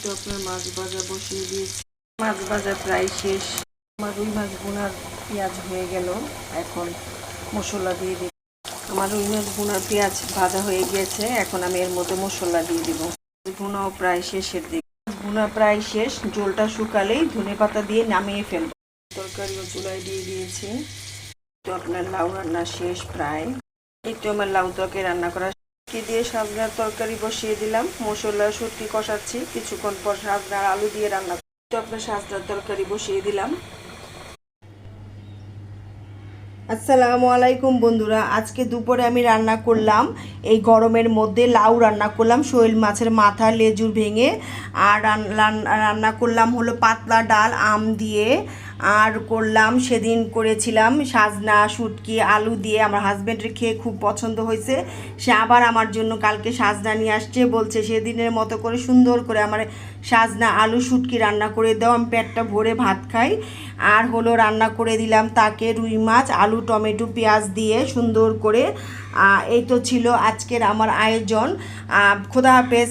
তো আপনার মাছ ভাজা বসিয়ে দিয়েছি। মাছ ভাজা প্রায় শেষ। আমার রুই মাছ ভুনার পেঁয়াজ হয়ে গেল। এখন মশলা দিয়ে দিই। আমার রুই মাছ ভুনার পেঁয়াজ ভাজা হয়ে গিয়েছে। এখন আমি এর মধ্যে মশলা দিয়ে দিব। ভুনাও প্রায় শেষের দিকে। ভুনা প্রায় শেষ। ঝোলটা শুকালেই ধনেপাতা দিয়ে নামিয়ে ফেলব। তরকারিও চুলায় দিয়ে দিয়েছি। তো আপনার লাউ রান্না শেষ প্রায়। এই তো আমার লাউ তরকারি রান্না করা দিয়ে সাজনার তরকারি বসিয়ে দিলাম। মশলা শুটকি কষাচ্ছি। কিছুক্ষণ পর সাজনার আলু দিয়ে রান্না তো আপনার সাজনার তরকারি বসিয়ে দিলাম। আসসালামু আলাইকুম বন্ধুরা, আজকে দুপুরে আমি রান্না করলাম এই গরমের মধ্যে লাউ রান্না করলাম, শোল মাছের মাথা লেজুর ভেঙে। আর রান্না করলাম হলো পাতলা ডাল আম দিয়ে। আর করলাম সেদিন করেছিলাম সাজনা শুটকি আলু দিয়ে। আমার হাজব্যান্ডের খেয়ে খুব পছন্দ হয়েছে। সে আবার আমার জন্য কালকে সাজনা নিয়ে আসছে, বলছে সেদিনের মতো করে সুন্দর করে আমার সাজনা আলু শুটকি রান্না করে দাও, আমি পেটটা ভরে ভাত খাই। আর হলো রান্না করে দিলাম তাকে রুই মাছ আলু টমেটো পেঁয়াজ দিয়ে সুন্দর করে। এই তো ছিল আজকের আমার আয়োজন। খোদা হাফেজ।